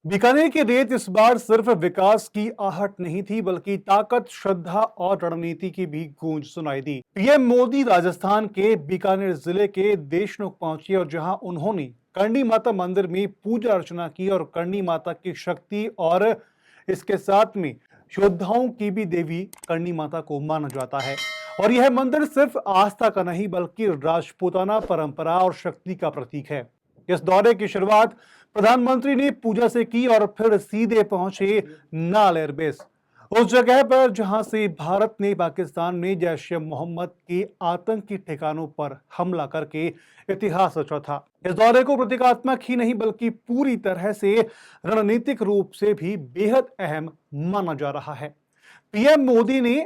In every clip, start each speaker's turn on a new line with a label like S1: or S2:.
S1: बीकानेर की रेत इस बार सिर्फ विकास की आहट नहीं थी, बल्कि ताकत, श्रद्धा और रणनीति की भी गूंज सुनाई दी। पीएम मोदी राजस्थान के बीकानेर जिले के देशनोक पहुंचे और जहां उन्होंने करणी माता मंदिर में पूजा अर्चना की और करणी माता की शक्ति और इसके साथ में योद्धाओं की भी देवी करणी माता को माना जाता है। और यह मंदिर सिर्फ आस्था का नहीं, बल्कि राजपूताना परंपरा और शक्ति का प्रतीक है। इस दौरे की शुरुआत प्रधानमंत्री ने पूजा से की और फिर सीधे पहुंचे नाल एयरबेस, उस जगह पर जहां से भारत ने पाकिस्तान में जैश ए मोहम्मद के आतंकी ठिकानों पर हमला करके इतिहास रचा था। इस दौरे को प्रतीकात्मक ही नहीं, बल्कि पूरी तरह से रणनीतिक रूप से भी बेहद अहम माना जा रहा है। पीएम मोदी ने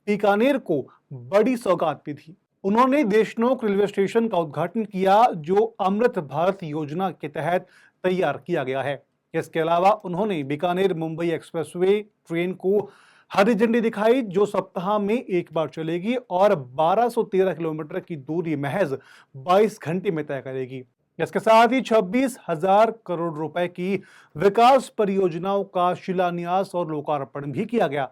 S1: बीकानेर को बड़ी सौगात भी दी। उन्होंने देशनोक रेलवे स्टेशन का उद्घाटन किया, जो अमृत भारत योजना के तहत तैयार किया गया है। इसके अलावा उन्होंने बीकानेर मुंबई एक्सप्रेसवे ट्रेन को हरी झंडी दिखाई, जो सप्ताह में एक बार चलेगी और 1213 किलोमीटर की दूरी महज 22 घंटे में तय करेगी। इसके साथ ही 26,000 करोड़ रुपए की विकास परियोजनाओं का शिलान्यास और लोकार्पण भी किया गया।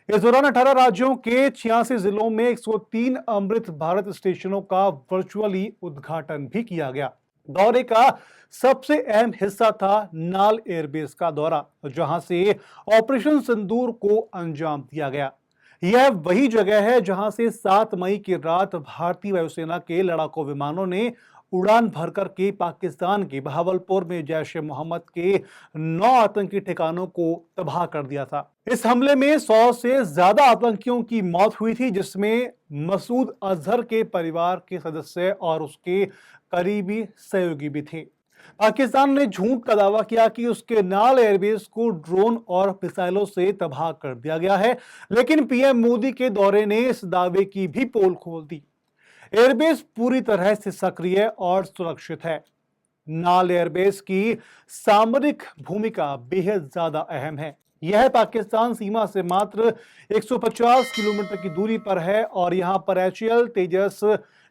S1: इस दौरान 18 राज्यों के 86 जिलों में 103 अमृत भारत स्टेशनों का वर्चुअली उद्घाटन भी किया गया। दौरे का सबसे अहम हिस्सा था नाल एयरबेस का दौरा, जहां से ऑपरेशन सिंदूर को अंजाम दिया गया। यह वही जगह है जहां से 7 मई की रात भारतीय वायुसेना के लड़ाकू विमानों ने उड़ान भरकर के पाकिस्तान के बहावलपुर में जैश ए मोहम्मद के 9 आतंकी ठिकानों को तबाह कर दिया था। इस हमले में 100 से ज्यादा आतंकियों की मौत हुई थी, जिसमें मसूद अजहर के परिवार के सदस्य और उसके करीबी सहयोगी भी थे। पाकिस्तान ने झूठ का दावा किया कि उसके नाल एयरबेस को ड्रोन और मिसाइलों से तबाह कर दिया गया है, लेकिन पीएम मोदी के दौरे ने इस दावे की भी पोल खोल दी। एयरबेस पूरी तरह से सक्रिय और सुरक्षित है। नाल एयरबेस की सामरिक भूमिका बेहद ज्यादा अहम है। यह पाकिस्तान सीमा से मात्र 150 किलोमीटर की दूरी पर है और यहां पर एचएएल तेजस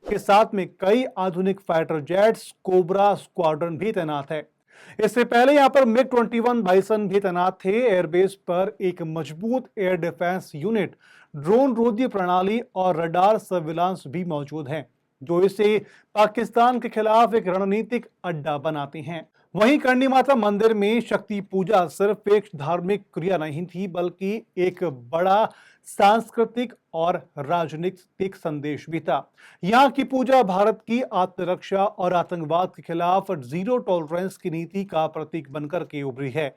S1: के साथ में कई आधुनिक फाइटर जेट्स, कोबरा स्क्वाड्रन भी तैनात है। इससे पहले यहां पर मिग 21 बाइसन भी तैनात थे। एयरबेस पर एक मजबूत एयर डिफेंस यूनिट, ड्रोन रोधी प्रणाली और रडार सर्विलांस भी मौजूद हैं, जो इसे पाकिस्तान के खिलाफ एक रणनीतिक अड्डा बनाते हैं। वहीं करणी माता मंदिर में शक्ति पूजा सिर्फ एक धार्मिक क्रिया नहीं थी, बल्कि एक बड़ा सांस्कृतिक और राजनीतिक संदेश भी था। यहाँ की पूजा भारत की आत्मरक्षा और आतंकवाद के खिलाफ जीरो टॉलरेंस की नीति का प्रतीक बनकर के उभरी है।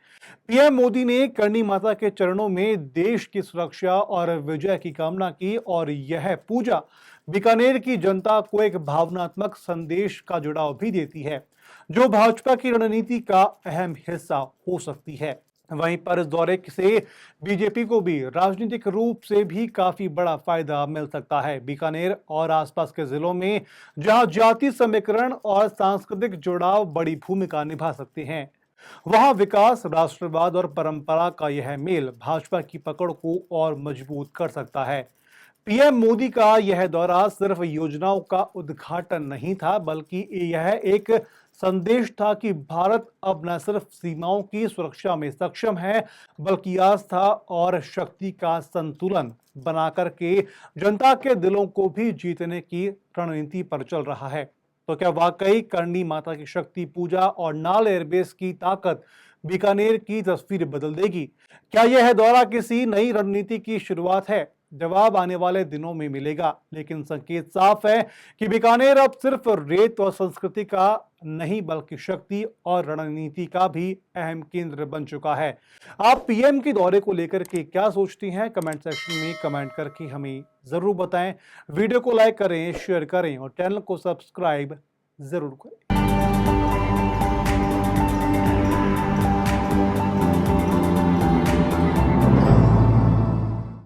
S1: पीएम मोदी ने करणी माता के चरणों में देश की सुरक्षा और विजय की कामना की और यह पूजा बीकानेर की जनता को एक भावनात्मक संदेश का जुड़ाव भी देती है, जो भाजपा की रणनीति का अहम हिस्सा हो सकती है। वहीं पर इस दौरे से बीजेपी को भी राजनीतिक रूप से भी काफी बड़ा फायदा मिल सकता है। बीकानेर और आसपास के जिलों में जहां जाति समीकरण और सांस्कृतिक जुड़ाव बड़ी भूमिका निभा सकते हैं, वहां विकास, राष्ट्रवाद और परंपरा का यह मेल भाजपा की पकड़ को और मजबूत कर सकता है। पीएम मोदी का यह दौरा सिर्फ योजनाओं का उद्घाटन नहीं था, बल्कि यह एक संदेश था कि भारत अब न सिर्फ सीमाओं की सुरक्षा में सक्षम है, बल्कि आस्था और शक्ति का संतुलन बनाकर के जनता के दिलों को भी जीतने की रणनीति पर चल रहा है। तो क्या वाकई करणी माता की शक्ति पूजा और नाल एयरबेस की ताकत बीकानेर की तस्वीर बदल देगी? क्या यह दौरा किसी नई रणनीति की शुरुआत है? जवाब आने वाले दिनों में मिलेगा, लेकिन संकेत साफ है कि बीकानेर अब सिर्फ रेत और संस्कृति का नहीं, बल्कि शक्ति और रणनीति का भी अहम केंद्र बन चुका है। आप पीएम के दौरे को लेकर के क्या सोचती हैं? कमेंट सेक्शन में कमेंट करके हमें जरूर बताएं। वीडियो को लाइक करें, शेयर करें और चैनल को सब्सक्राइब जरूर करें।